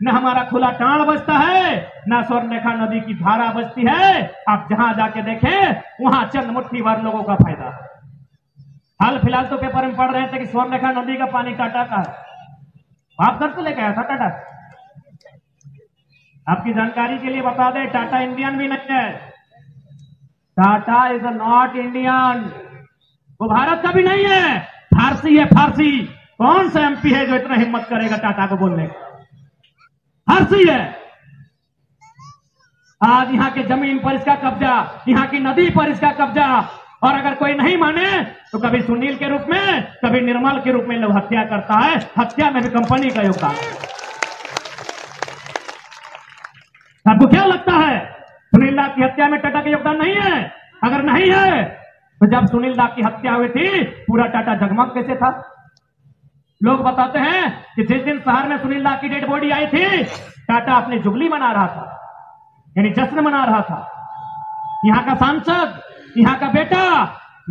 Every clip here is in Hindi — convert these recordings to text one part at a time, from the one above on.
न हमारा खुला टाण बचता है, न स्वर्णरेखा नदी की धारा बचती है। आप जहां जाके देखें वहां चंद मुट्ठी भर लोगों का फायदा है। हाल फिलहाल तो पेपर में पढ़ रहे थे कि स्वर्णरेखा नदी का पानी टाटा का है। आप घर से लेके आया था टाटा। आपकी जानकारी के लिए बता दें, टाटा इंडियन भी नहीं है। टाटा इज नॉट इंडियन, वो भारत का भी नहीं है, फारसी है फारसी। कौन सा एमपी है जो इतना हिम्मत करेगा टाटा को बोलने का? फारसी है। आज यहाँ के जमीन पर इसका कब्जा, यहाँ की नदी पर इसका कब्जा। और अगर कोई नहीं माने तो कभी सुनील के रूप में, कभी निर्मल के रूप में लोग हत्या करता है। हत्या में भी कंपनी का योगदान है। आपको क्या लगता है सुनील दा की हत्या में टाटा का योगदान नहीं है? अगर नहीं है तो जब सुनील दा की हत्या हुई थी पूरा टाटा जगमग कैसे था? लोग बताते हैं कि जिस दिन शहर में सुनील दा की डेड बॉडी आई थी, टाटा अपनी जुबली मना रहा था, यानी जश्न मना रहा था। यहां का सांसद, यहां का बेटा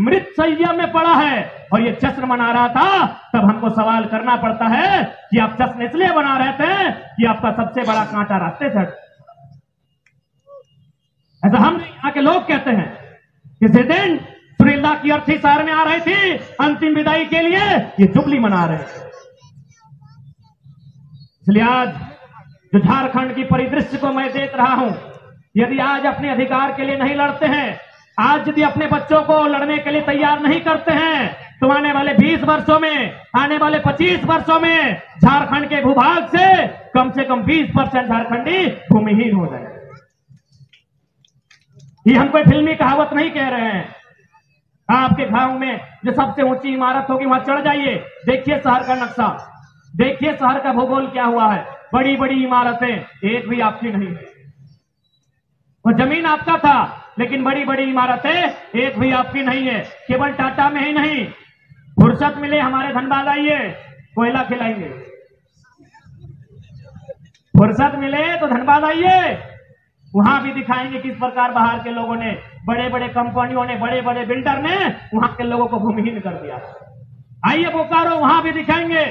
मृत शैया में पड़ा है और ये जश्न मना रहा था। तब हमको सवाल करना पड़ता है कि आप जश्न इसलिए मना रहे थे कि आपका सबसे बड़ा कांटा रास्ते से। ऐसा हम यहाँ के लोग कहते हैं कि जिस दिन सुनील दा की अर्थी शहर में आ रही थी अंतिम विदाई के लिए, ये जुबली मना रहे थे। इसलिए आज जो झारखंड की परिदृश्य को मैं देख रहा हूं, यदि आज अपने अधिकार के लिए नहीं लड़ते हैं, आज यदि अपने बच्चों को लड़ने के लिए तैयार नहीं करते हैं, तो आने वाले 20 वर्षों में, आने वाले 25 वर्षों में झारखंड के भूभाग से कम 20% झारखंडी भूमिहीन हो जाएंगे। ये हम कोई फिल्मी कहावत नहीं कह रहे हैं। आपके गांव में जो सबसे ऊंची इमारत होगी वहां चढ़ जाइए, देखिए शहर का नक्शा, देखिए शहर का भूगोल क्या हुआ है। बड़ी बड़ी इमारतें एक भी आपकी नहीं है। वो जमीन आपका था, लेकिन बड़ी बड़ी इमारतें एक भी आपकी नहीं है। केवल टाटा में ही नहीं, फुर्सत मिले हमारे धनबाद आइए, कोयला खिलाएंगे। फुर्सत मिले तो धनबाद आइए, वहां भी दिखाएंगे किस प्रकार बाहर के लोगों ने, बड़े बड़े कंपनियों ने, बड़े बड़े बिल्डर ने वहां के लोगों को भूमिहीन कर दिया। आइए बोकारो, वहां भी दिखाएंगे।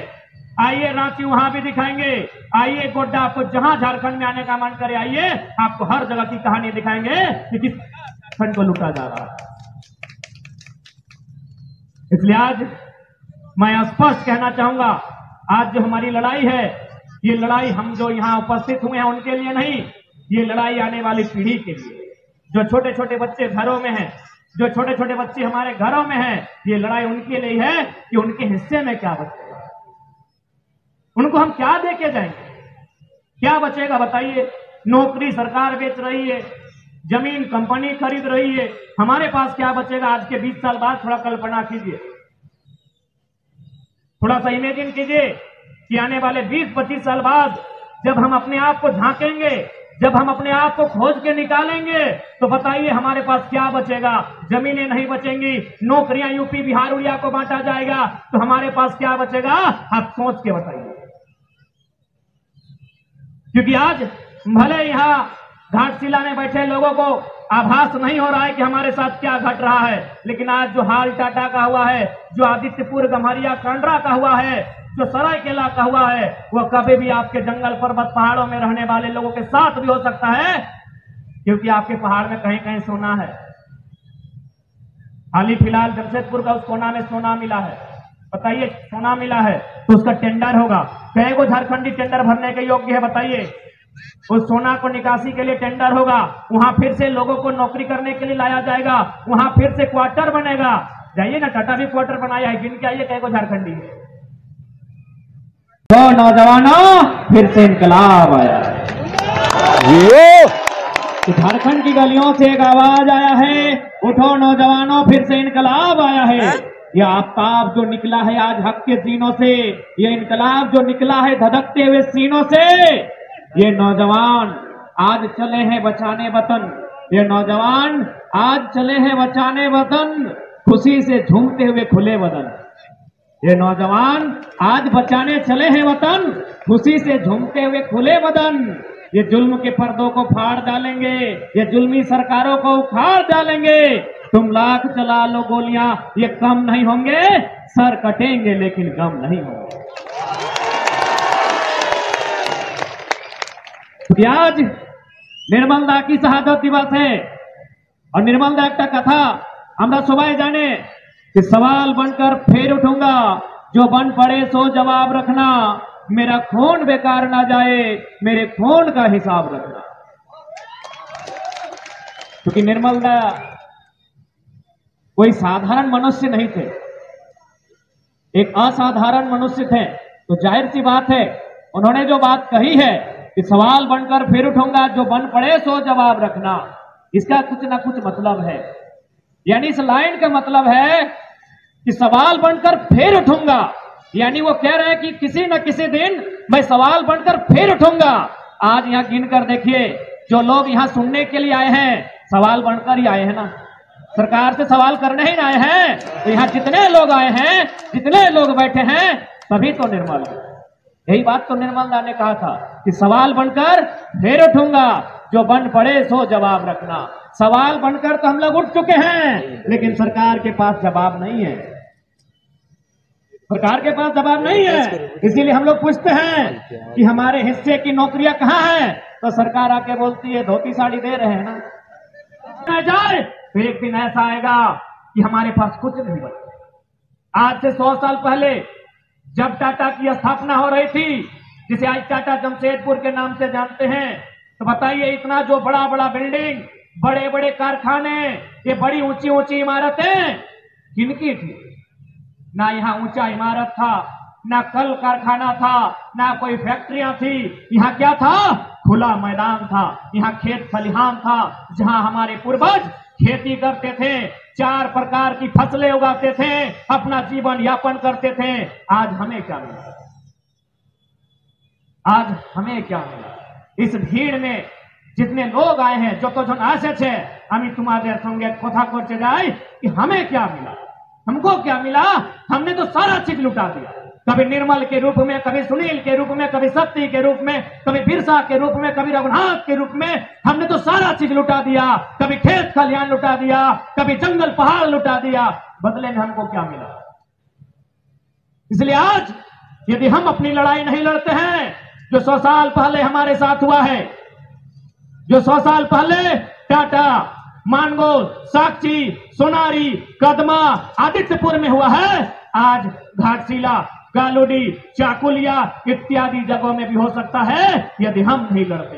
आइए रांची, वहां भी दिखाएंगे। आइए गोड्डा, आपको जहां झारखंड में आने का मन करे आइए, आपको हर जगह की कहानी दिखाएंगे कि किस झारखंड को लूटा जा रहा है। इसलिए आज मैं स्पष्ट कहना चाहूंगा, आज जो हमारी लड़ाई है, ये लड़ाई हम जो यहां उपस्थित हुए हैं उनके लिए नहीं, ये लड़ाई आने वाली पीढ़ी के लिए। जो छोटे छोटे बच्चे घरों में हैं, जो छोटे छोटे बच्चे हमारे घरों में हैं, ये लड़ाई उनके लिए है कि उनके हिस्से में क्या बचेगा, उनको हम क्या दे के जाएंगे, क्या बचेगा बताइए। नौकरी सरकार बेच रही है, जमीन कंपनी खरीद रही है, हमारे पास क्या बचेगा? आज के 20 साल बाद थोड़ा कल्पना कीजिए, थोड़ा सा इमेजिन कीजिए कि आने वाले 20-25 साल बाद जब हम अपने आप को झांकेंगे, जब हम अपने आप को खोज के निकालेंगे, तो बताइए हमारे पास क्या बचेगा? जमीनें नहीं बचेंगी, नौकरियां यूपी बिहार उड़िया को बांटा जाएगा, तो हमारे पास क्या बचेगा? आप सोच के बताइए। क्योंकि आज भले यहां घाटशिला में बैठे लोगों को आभास नहीं हो रहा है कि हमारे साथ क्या घट रहा है, लेकिन आज जो हाल टाटा का हुआ है, जो आदित्यपुर गम्हरिया कांड्रा का हुआ है, जो सरायकेला का हुआ है, वह कभी भी आपके जंगल पर्वत पहाड़ों में रहने वाले लोगों के साथ भी हो सकता है, क्योंकि आपके पहाड़ में कहीं कहीं सोना है। हाल ही फिलहाल जमशेदपुर का उस कोना में सोना मिला है। बताइए, सोना मिला है तो उसका टेंडर होगा। कई को झारखंडी टेंडर भरने के योग्य है? बताइए। उस सोना को निकासी के लिए टेंडर होगा, वहां फिर से लोगों को नौकरी करने के लिए लाया जाएगा, वहां फिर से क्वार्टर बनेगा। जाइए ना, टाटा भी क्वार्टर बनाया है, गिन के आइए कई को झारखंडी है। तो नौजवानों, फिर से इंकलाब आया है। झारखंड की गलियों से एक आवाज आया है, उठो नौजवानों, फिर से इंकलाब आया है। यह आफ्ताब जो निकला है आज हक के सीनों से, ये इनकलाब जो निकला है धधकते हुए सीनों से, ये नौजवान आज चले हैं बचाने वतन, ये नौजवान आज चले हैं बचाने वतन, खुशी से झूमते हुए खुले बदन। ये नौजवान आज बचाने चले हैं वतन, खुशी से झूमते हुए खुले बदन। ये जुल्म के पर्दों को फाड़ डालेंगे, ये जुल्मी सरकारों को उखाड़ डालेंगे। तुम लाख चला लो गोलियां, ये कम नहीं होंगे, सर कटेंगे लेकिन गम नहीं होंगे। कि आज निर्मल दा की शहादत दिवस है और निर्मल दा एक कथा हमरा सबाई जाने कि सवाल बनकर फिर उठूंगा, जो बन पड़े सो जवाब रखना, मेरा खून बेकार ना जाए, मेरे खून का हिसाब रखना। क्योंकि निर्मल दा कोई साधारण मनुष्य नहीं थे, एक असाधारण मनुष्य थे। तो जाहिर सी बात है उन्होंने जो बात कही है कि सवाल बनकर फिर उठूंगा, जो बन पड़े सो जवाब रखना, इसका कुछ ना कुछ मतलब है। यानी इस लाइन का मतलब है कि सवाल बनकर फिर उठूंगा, यानी वो कह रहे हैं कि किसी न किसी दिन मैं सवाल बनकर फिर उठूंगा। आज यहां गिनकर देखिए, जो लोग यहां सुनने के लिए आए हैं सवाल बनकर ही आए हैं ना, सरकार से सवाल करने ही आए हैं। तो यहां जितने लोग आए हैं, जितने लोग बैठे हैं, सभी तो निर्मल है। यही बात तो निर्मल दा ने कहा था कि सवाल बनकर फिर उठूंगा, जो बन पड़े सो जवाब रखना। सवाल बनकर तो हम लोग उठ चुके हैं, लेकिन सरकार के पास जवाब नहीं है, सरकार के पास जवाब नहीं है। इसीलिए हम लोग पूछते हैं कि हमारे हिस्से की नौकरियां कहां हैं, तो सरकार आके बोलती है धोती साड़ी दे रहे हैं ना। जाए फिर एक दिन ऐसा आएगा कि हमारे पास कुछ नहीं बचा। आज से 100 साल पहले जब टाटा की स्थापना हो रही थी, जिसे आज टाटा जमशेदपुर के नाम से जानते हैं, तो बताइए इतना जो बड़ा बड़ा बिल्डिंग, बड़े बड़े कारखाने, ये बड़ी ऊंची ऊंची इमारतें किनकी थी? ना यहाँ ऊंचा इमारत था, ना कल कारखाना था, ना कोई फैक्ट्रियां थी। यहाँ क्या था? खुला मैदान था। यहाँ खेत खलिहान था, जहां हमारे पूर्वज खेती करते थे, 4 प्रकार की फसलें उगाते थे, अपना जीवन यापन करते थे। आज हमें क्या मिला? आज हमें क्या मिला? इस भीड़ में जितने लोग आए हैं, जो तो जो आसे हमें तुम्हारे संगे कोथा कर जाए कि हमें क्या मिला, हमको क्या मिला? हमने तो सारा चीज लुटा दिया। कभी निर्मल के रूप में, कभी सुनील के रूप में, कभी सत्ती के रूप में, कभी बिरसा के रूप में, कभी रघुनाथ के रूप में, हमने तो सारा चीज लुटा दिया। कभी खेत खलिहान लुटा दिया, कभी जंगल पहाड़ लुटा दिया। बदले में हमको क्या मिला? इसलिए आज यदि हम अपनी लड़ाई नहीं लड़ते हैं, जो 100 साल पहले हमारे साथ हुआ है, जो 100 साल पहले टाटा, मानगोल, साक्षी, सोनारी, कदमा, आदित्यपुर में हुआ है, आज घाटशिला, गालूडी, चाकुलिया इत्यादि जगहों में भी हो सकता है, यदि हम नहीं लड़ते।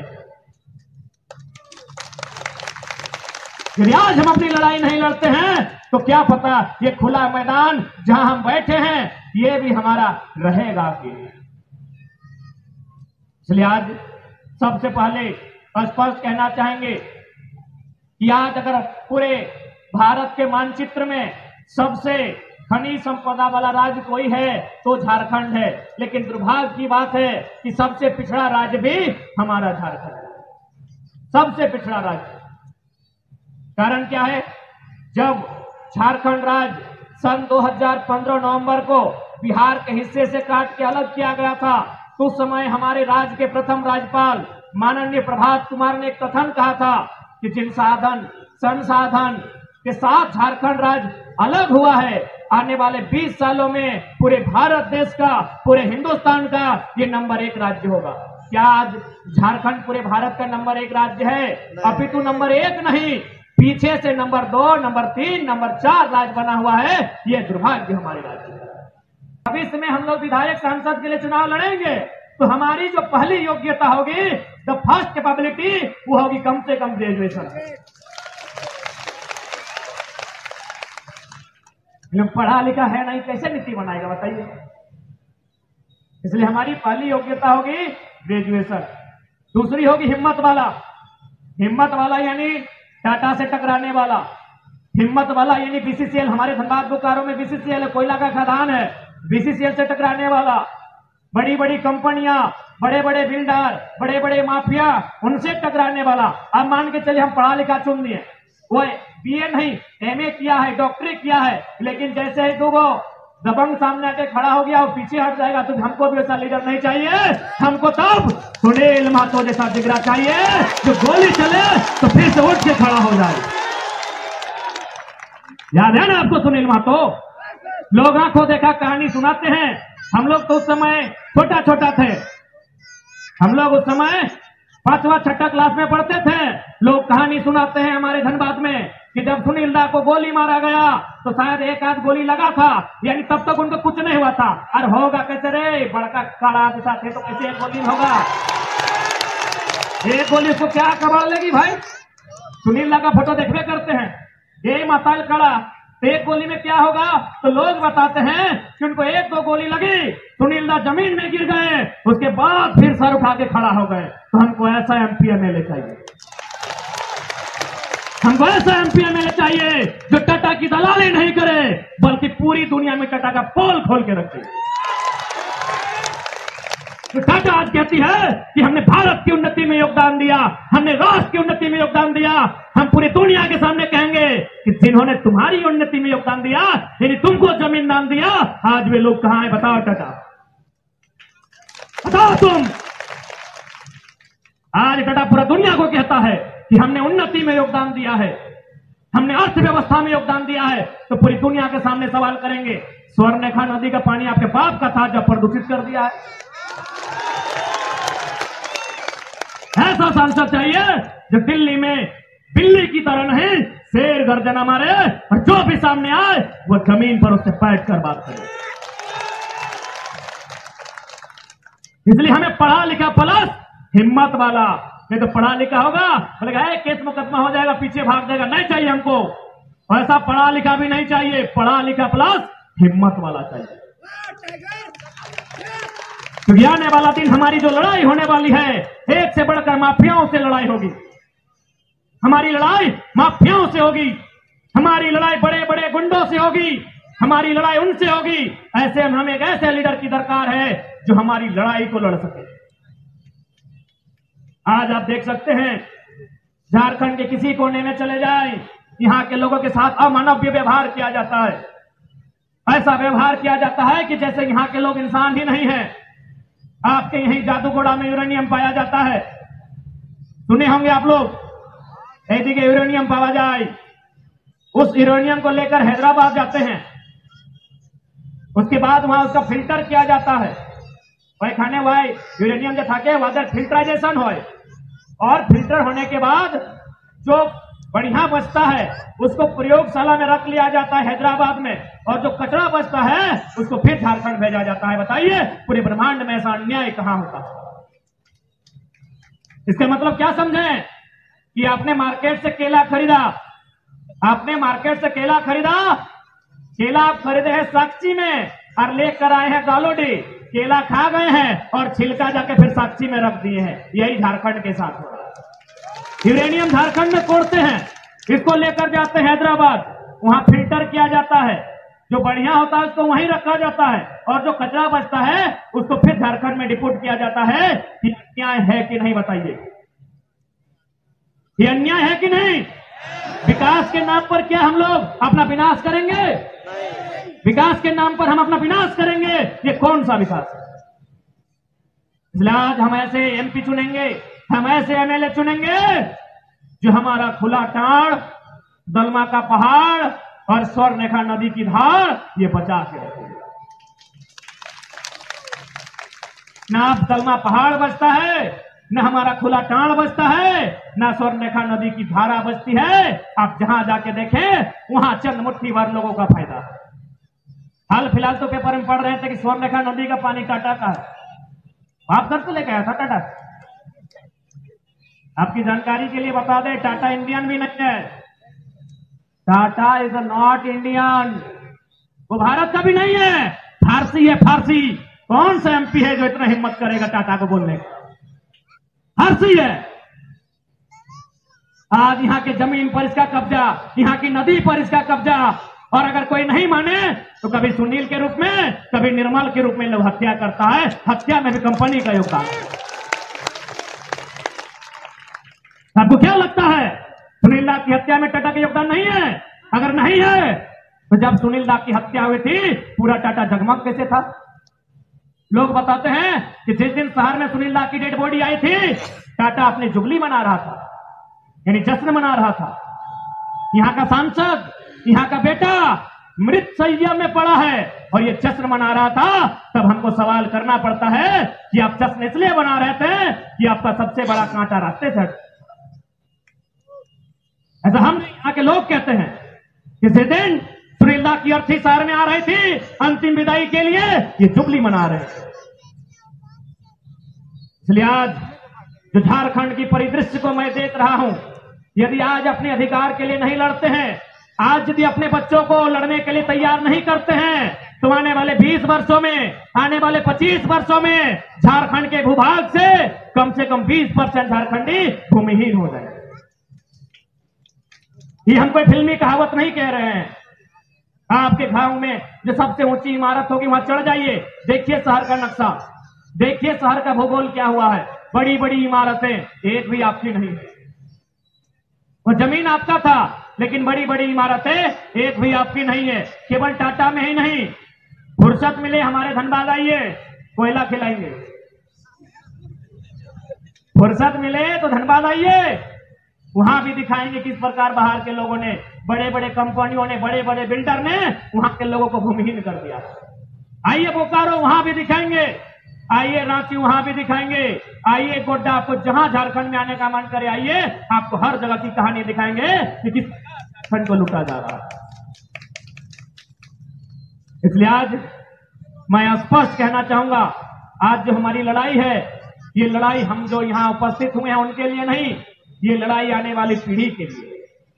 यदि आज हम अपनी लड़ाई नहीं लड़ते हैं, तो क्या पता ये खुला मैदान जहां हम बैठे हैं, ये भी हमारा रहेगा कि नहीं। इसलिए आज सबसे पहले स्पष्ट कहना चाहेंगे कि आज अगर पूरे भारत के मानचित्र में सबसे खनिज संपदा वाला राज्य कोई है तो झारखंड है। लेकिन दुर्भाग्य की बात है कि सबसे पिछड़ा राज्य भी हमारा झारखंड है, सबसे पिछड़ा राज्य। कारण क्या है? जब झारखंड राज्य सन 2015 नवंबर को बिहार के हिस्से से काट के अलग किया गया था, तो उस समय हमारे राज्य के प्रथम राज्यपाल माननीय प्रभात कुमार ने एक कथन कहा था कि जिन साधन संसाधन के साथ झारखंड राज्य अलग हुआ है, आने वाले 20 सालों में पूरे भारत देश का, पूरे हिंदुस्तान का ये नंबर 1 राज्य होगा। क्या आज झारखंड पूरे भारत का नंबर 1 राज्य है? अपितु नंबर 1 नहीं, पीछे से नंबर 2, नंबर 3, नंबर 4 राज्य बना हुआ है। ये दुर्भाग्य हमारे राज्य का। भविष्य में हम लोग विधायक सांसद के लिए चुनाव लड़ेंगे, तो हमारी जो पहली योग्यता होगी, द फर्स्ट कैपेबिलिटी, वो होगी कम से कम ग्रेजुएशन। पढ़ा लिखा है नहीं, कैसे नीति बनाएगा बताइए? इसलिए हमारी पहली योग्यता होगी ग्रेजुएशन। दूसरी होगी हिम्मत वाला। हिम्मत वाला यानी टाटा से टकराने वाला। हिम्मत वाला यानी बीसीसीएल, हमारे धनबाद बोकारो में बीसीसीएल है, कोयला का खदान है, बीसीसीएल से टकराने वाला। बड़ी बड़ी कंपनियां, बड़े बड़े बिल्डर, बड़े बड़े माफिया, उनसे टकराने वाला। अब मान के चलिए हम पढ़ा लिखा चुन लिए, वो बीए नहीं एमए किया है, डॉक्टरी किया है, लेकिन जैसे ही वो दबंग सामने आके खड़ा हो गया और पीछे हट जाएगा, तो हमको भी ऐसा लीडर नहीं चाहिए। हमको तब सुनील महतो जैसा जिगरा चाहिए, जो गोली चले तो फिर से उठ के खड़ा हो जाए। याद है ना आपको सुनील महतो? लोग आंखों देखा कहानी सुनाते हैं। हम लोग तो उस समय छोटा छोटा थे, हम लोग उस समय 5वां 6ठा क्लास में पढ़ते थे, लोग कहानी सुनाते हैं हमारे धनबाद में कि जब सुनील दा को गोली मारा गया तो शायद एक आध गोली लगा था, यानी तब तक उनको कुछ नहीं हुआ था। और होगा कैसे रे, बड़का काला दिशा थे तो कैसे एक गोली होगा? एक गोली उसको क्या कबाड़ लेगी भाई? सुनील दा का फोटो देखने करते हैं, ये माताल खड़ा, तो एक गोली में क्या होगा? तो लोग बताते हैं कि उनको 1-2 गोली लगी, सुनील दा जमीन में गिर गए, उसके बाद फिर सर उठा के खड़ा हो गए। तो हमको ऐसा एमपी एमएलए चाहिए, हमको ऐसा एमपी एमएलए चाहिए जो टाटा की दलाली नहीं करे, बल्कि पूरी दुनिया में टाटा का पोल खोल के रखे। तो टाटा आज कहती है कि हमने भारत की उन्नति में योगदान दिया, हमने राष्ट्र की उन्नति में योगदान दिया। हम पूरी दुनिया के सामने कहेंगे कि जिन्होंने तुम्हारी उन्नति में योगदान दिया, यानी तुमको जमीन दान दिया, आज वे लोग कहां हैं? बताओ टाटा, बताओ तुम। आज टाटा पूरा दुनिया को कहता है कि हमने उन्नति में योगदान दिया है, हमने अर्थव्यवस्था में योगदान दिया है। तो पूरी दुनिया के सामने सवाल करेंगे, स्वर्णरेखा नदी का पानी आपके बाप का था जब प्रदूषित कर दिया है। ऐसा सांसद चाहिए जो दिल्ली में बिल्ली की तरह नहीं, शेर गर्जना मारे और जो भी सामने आए वो जमीन पर उससे बैठ कर बात करे। इसलिए हमें पढ़ा लिखा प्लस हिम्मत वाला, नहीं तो पढ़ा लिखा होगा बोलेगा केस मुकदमा हो जाएगा, पीछे भाग जाएगा, नहीं चाहिए हमको। ऐसा पढ़ा लिखा भी नहीं चाहिए, पढ़ा लिखा प्लस हिम्मत वाला चाहिए। क्योंकि आने वाला दिन हमारी जो लड़ाई होने वाली है, एक से बढ़कर माफियाओं से लड़ाई होगी। हमारी लड़ाई माफियाओं से होगी, हमारी लड़ाई बड़े बड़े गुंडों से होगी, हमारी लड़ाई उनसे होगी। ऐसे में हमें एक ऐसे लीडर की दरकार है जो हमारी लड़ाई को लड़ सके। आज आप देख सकते हैं झारखंड के किसी कोने में चले जाएं, यहां के लोगों के साथ अमानवीय व्यवहार किया जाता है। ऐसा व्यवहार किया जाता है कि जैसे यहां के लोग इंसान ही नहीं है। आपके यहीं जादूगोड़ा में यूरेनियम पाया जाता है, सुने होंगे आप लोग, ऐसी के यूरेनियम पाया जाए। उस यूरेनियम को लेकर हैदराबाद जाते हैं, उसके बाद वहां उसका फिल्टर किया जाता है। वही खाने वाई यूरेनियम जो थाके वादर फिल्टराइजेशन हो, और फिल्टर होने के बाद जो बढ़िया बचता है उसको प्रयोगशाला में रख लिया जाता है हैदराबाद में, और जो कचरा बचता है उसको फिर झारखंड भेजा जाता है। बताइए पूरे ब्रह्मांड में ऐसा अन्याय कहां होता है? इसका मतलब क्या समझें कि आपने मार्केट से केला खरीदा, आपने मार्केट से केला खरीदा, केला आप खरीदे हैं साक्षी में और लेकर आए हैं गालोडी, केला खा गए हैं और छिलका जाके फिर साक्षी में रख दिए हैं। यही झारखंड के साथ हो रहा है। यूरेनियम झारखंड में कोड़ते हैं, इसको लेकर जाते हैं हैदराबाद, वहां फिल्टर किया जाता है, जो बढ़िया होता है उसको वहीं रखा जाता है, और जो कचरा बचता है उसको फिर झारखंड में डिपोट किया जाता है। ये अन्याय है कि नहीं? बताइए, ये अन्याय है कि नहीं? विकास के नाम पर क्या हम लोग अपना विनाश करेंगे? विकास के नाम पर हम अपना विनाश करेंगे, ये कौन सा विकास है? इसलिए आज हम ऐसे एमपी चुनेंगे, हम ऐसे एमएलए चुनेंगे जो हमारा खुला टाड़, दलमा का पहाड़ और स्वर्णरेखा नदी की धार ये बचा के रखेंगे। ना दलमा पहाड़ बचता है, न हमारा खुला टाड़ बचता है, ना स्वर्णरेखा नदी की धारा बचती है। आप जहां जाके देखें वहां चंद मुट्ठी भर लोगों का फायदा है। हाल फिलहाल तो पेपर में पढ़ रहे थे कि स्वर्णरेखा नदी का पानी टाटा का है, आप घर से लेकर आया था टाटा। आपकी जानकारी के लिए बता दें, टाटा इंडियन भी नहीं है, टाटा इज नॉट इंडियन, वो भारत का भी नहीं है, फारसी है, फारसी। कौन सा एमपी है जो इतना हिम्मत करेगा टाटा को बोलने का? फारसी है। आज यहाँ के जमीन पर इसका कब्जा, यहाँ की नदी पर इसका कब्जा, और अगर कोई नहीं माने तो कभी सुनील के रूप में, कभी निर्मल के रूप में लोग हत्या करता है। हत्या में भी कंपनी का योगदान है। आपको क्या लगता है सुनील दा की हत्या में टाटा का योगदान नहीं है? अगर नहीं है तो जब सुनील दा की हत्या हुई थी पूरा टाटा जगमग कैसे था? लोग बताते हैं कि जिस दिन शहर में सुनील दा की डेड बॉडी आई थी, टाटा अपनी जुबली मना रहा था, यानी जश्न मना रहा था। यहां का सांसद, यहां का बेटा मृत शैया में पड़ा है और ये जश्न मना रहा था, तब हमको सवाल करना पड़ता है कि आप जश्न इसलिए मना रहे थे कि आपका सबसे बड़ा कांटा रास्ते से। ऐसा हम यहाँ के लोग कहते हैं। किसी दिन सुरीला की अर्थी शहर में आ रही थी अंतिम विदाई के लिए, ये जुबली मना रहे थे। इसलिए आज जो झारखंड की परिदृश्य को मैं देख रहा हूं, यदि आज अपने अधिकार के लिए नहीं लड़ते हैं, आज यदि अपने बच्चों को लड़ने के लिए तैयार नहीं करते हैं, तो आने वाले 20 वर्षों में, आने वाले 25 वर्षों में झारखंड के भूभाग से कम 20% झारखंडी भूमिहीन हो जाएंगे। ये हम कोई फिल्मी कहावत नहीं कह रहे हैं। आपके गांव में जो सबसे ऊंची इमारत होगी वहां चढ़ जाइए, देखिए शहर का नक्शा, देखिए शहर का भूगोल क्या हुआ है। बड़ी बड़ी इमारतें एक भी आपकी नहीं है। वो जमीन आपका था, लेकिन बड़ी बड़ी इमारतें एक भी आपकी नहीं है। केवल टाटा में ही नहीं, फुर्सत मिले हमारे धनबाद आइए, कोयला खिलाएंगे। फुर्सत मिले तो धनबाद आइए, वहां भी दिखाएंगे किस प्रकार बाहर के लोगों ने, बड़े बड़े कंपनियों ने, बड़े बड़े बिल्डर ने वहां के लोगों को भूमिहीन कर दिया। आइए बोकारो, वहां भी दिखाएंगे। आइए रांची, वहां भी दिखाएंगे। आइए गोड्डा, आपको जहां झारखंड में आने का मन करे आइए, आपको हर जगह की कहानी दिखाएंगे कि किस झारखंड को लूटा जा रहा है। इसलिए आज मैं स्पष्ट कहना चाहूंगा, आज जो हमारी लड़ाई है, ये लड़ाई हम जो यहां उपस्थित हुए हैं उनके लिए नहीं, ये लड़ाई आने वाली पीढ़ी के लिए।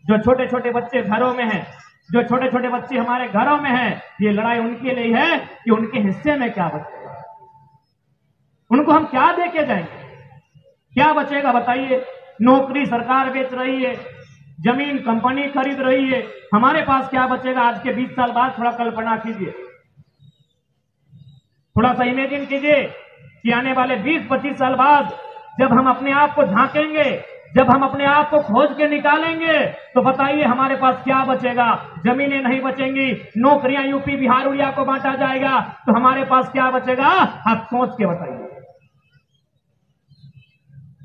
जो छोटे छोटे बच्चे घरों में हैं, जो छोटे छोटे बच्चे हमारे घरों में हैं, ये लड़ाई उनके लिए है कि उनके हिस्से में क्या बचेगा, उनको हम क्या दे के जाएंगे, क्या बचेगा बताइए। नौकरी सरकार बेच रही है, जमीन कंपनी खरीद रही है, हमारे पास क्या बचेगा। आज के 20 साल बाद थोड़ा कल्पना कीजिए, थोड़ा सा इमेजिन कीजिए कि आने वाले 20-25 साल बाद जब हम अपने आप को झांकेंगे, जब हम अपने आप को खोज के निकालेंगे, तो बताइए हमारे पास क्या बचेगा। जमीनें नहीं बचेंगी, नौकरियां यूपी बिहार उड़िया को बांटा जाएगा, तो हमारे पास क्या बचेगा, आप सोच के बताइए।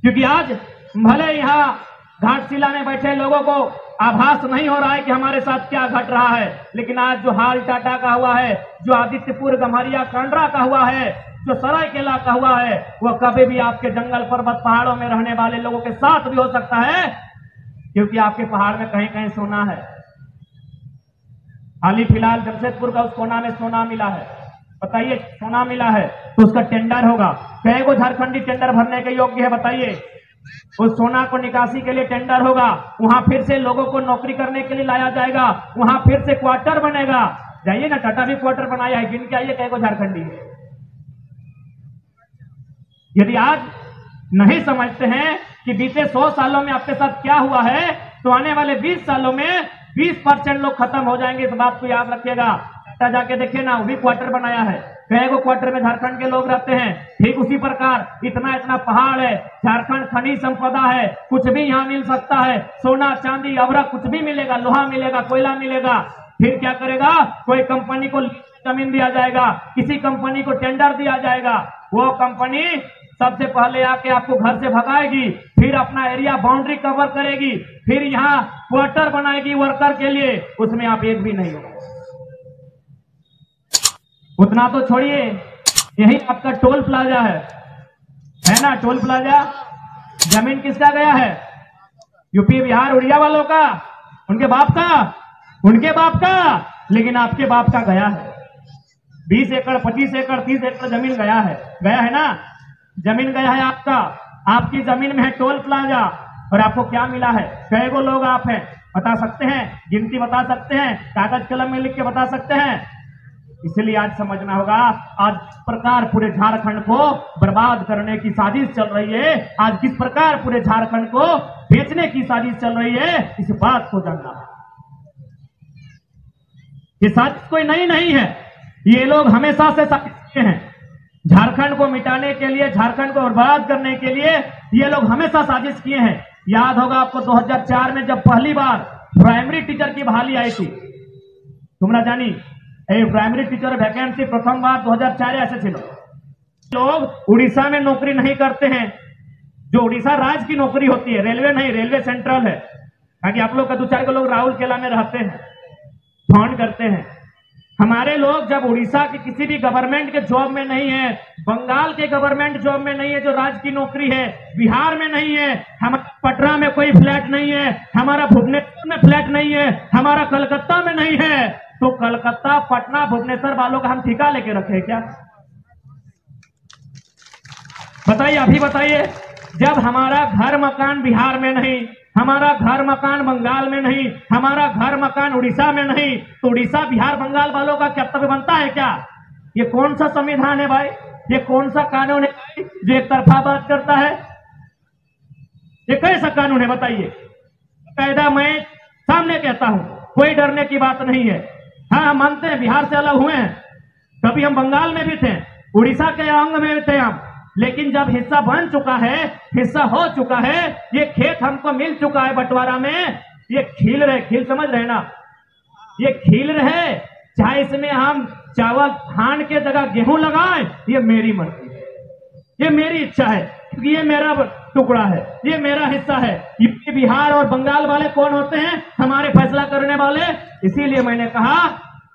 क्योंकि आज भले यहां घाटशिला में बैठे लोगों को आभास नहीं हो रहा है कि हमारे साथ क्या घट रहा है, लेकिन आज जो हाल टाटा का हुआ है, जो आदित्यपुर गम्हरिया कांड्रा का हुआ है, जो सरायकेला का हुआ है, वह कभी भी आपके जंगल पर्वत पहाड़ों में रहने वाले लोगों के साथ भी हो सकता है, क्योंकि आपके पहाड़ में कहीं कहीं सोना है। हाल ही फिलहाल जमशेदपुर का उस कोना में सोना मिला है, बताइए सोना मिला है तो उसका टेंडर होगा। कई को झारखंडी टेंडर भरने के योग्य है बताइए। उस सोना को निकासी के लिए टेंडर होगा, वहां फिर से लोगों को नौकरी करने के लिए लाया जाएगा, वहां फिर से क्वार्टर बनेगा। जाइए ना, टाटा भी क्वार्टर बनाया है, गिन के आइए कई को झारखंडी है। यदि आज नहीं समझते हैं कि बीते 100 सालों में आपके साथ क्या हुआ है, तो आने वाले 20 सालों में 20% लोग खत्म हो जाएंगे। इस बात को याद रखिएगा। जाके देखिए ना, वो भी क्वार्टर बनाया है, कई को क्वार्टर में झारखंड के लोग रहते हैं। ठीक उसी प्रकार इतना इतना पहाड़ है, झारखंड खनिज संपदा है, कुछ भी यहाँ मिल सकता है, सोना चांदी अवरक कुछ भी मिलेगा, लोहा मिलेगा, कोयला मिलेगा। फिर क्या करेगा, कोई कंपनी को जमीन दिया जाएगा, किसी कंपनी को टेंडर दिया जाएगा, वो कंपनी सबसे पहले आके आपको घर से भगाएगी, फिर अपना एरिया बाउंड्री कवर करेगी, फिर यहाँ क्वार्टर बनाएगी वर्कर के लिए, उसमें आप एक भी नहीं होगा। उतना तो छोड़िए, यही आपका टोल प्लाजा है ना, टोल प्लाजा जमीन किसका गया है, यूपी बिहार उड़िया वालों का, उनके बाप का, लेकिन आपके बाप का गया है। 20 एकड़ 25 एकड़ 30 एकड़ जमीन गया है ना, जमीन गया है आपका, आपकी जमीन में है टोल प्लाजा, और आपको क्या मिला है। कई गो लोग आप हैं, बता सकते हैं, गिनती बता सकते हैं, कागज कलम में लिख के बता सकते हैं। इसलिए आज समझना होगा, आज किस प्रकार पूरे झारखंड को बर्बाद करने की साजिश चल रही है, आज किस प्रकार पूरे झारखंड को बेचने की साजिश चल रही है, इस बात को जानना है। ये साजिश कोई नई नहीं है, ये लोग हमेशा से साजिश किए हैं। झारखंड को मिटाने के लिए, झारखंड को बर्बाद करने के लिए ये लोग हमेशा साजिश किए हैं। याद होगा आपको 2004 में जब पहली बार प्राइमरी टीचर की बहाली आई थी, तुमरा जानी प्राइमरी टीचर वैकेंसी प्रथम बार 2004 ऐसे थे। लोग उड़ीसा में नौकरी नहीं करते हैं, जो उड़ीसा राज्य की नौकरी होती है, रेलवे नहीं, रेलवे सेंट्रल है। ताकि आप लोग का 2-4 लोग राउरकेला में रहते हैं, फोन करते हैं, हमारे लोग जब उड़ीसा के किसी भी गवर्नमेंट के जॉब में नहीं है, बंगाल के गवर्नमेंट जॉब में नहीं है जो राज्य की नौकरी है, बिहार में नहीं है, हमारा पटना में कोई फ्लैट नहीं है, हमारा भुवनेश्वर में फ्लैट नहीं है, हमारा कलकत्ता में नहीं है, तो कलकत्ता, पटना, भुवनेश्वर वालों का हम ठिका लेके रखे क्या? बताइए, अभी बताइए। जब हमारा घर मकान बिहार में नहीं, हमारा घर मकान बंगाल में नहीं, हमारा घर मकान उड़ीसा में नहीं, तो उड़ीसा, बिहार, बंगाल वालों का कर्तव्य बनता है क्या? ये कौन सा संविधान है भाई? ये कौन सा कानून है जो एक तरफा बात करता है? ये कैसा कानून है बताइए? कायदा मैं सामने कहता हूं, कोई डरने की बात नहीं है। हाँ, हम मानते हैं बिहार से अलग हुए हैं, कभी हम बंगाल में भी थे, उड़ीसा के अंग में भी थे हम, लेकिन जब हिस्सा बन चुका है, हिस्सा हो चुका है, ये खेत हमको मिल चुका है बंटवारा में, ये खिल रहे, खिल समझ रहे ना, ये खिल रहे, चाहे इसमें हम चावल धान के जगह गेहूं लगाएं, ये मेरी मर्जी है, ये मेरी इच्छा है, क्योंकि ये मेरा टुकड़ा है, ये मेरा हिस्सा है। ये बिहार और बंगाल वाले कौन होते हैं? हमारे फैसला करने वाले। इसीलिए मैंने कहा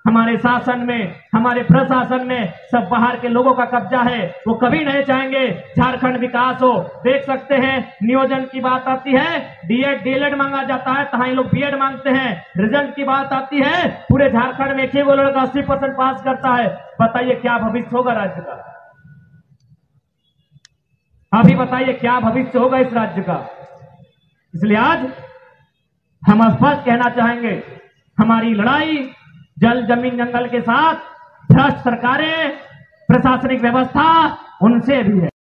हमारे शासन में, हमारे प्रशासन में सब बाहर के लोगों का कब्जा है, वो कभी नहीं चाहेंगे झारखंड विकास हो। देख सकते हैं, नियोजन की बात आती है, डीएड डीएलएड मांगा जाता है, तहां लोग बीएड मांगते हैं। रिजल्ट की बात आती है, पूरे झारखंड में एक ही वो लड़का 80% पास करता है। बताइए क्या भविष्य होगा राज्य का? अभी बताइए क्या भविष्य होगा इस राज्य का? इसलिए आज हम स्पष्ट कहना चाहेंगे, हमारी लड़ाई जल जमीन जंगल के साथ भ्रष्ट सरकारें, प्रशासनिक व्यवस्था, उनसे भी है।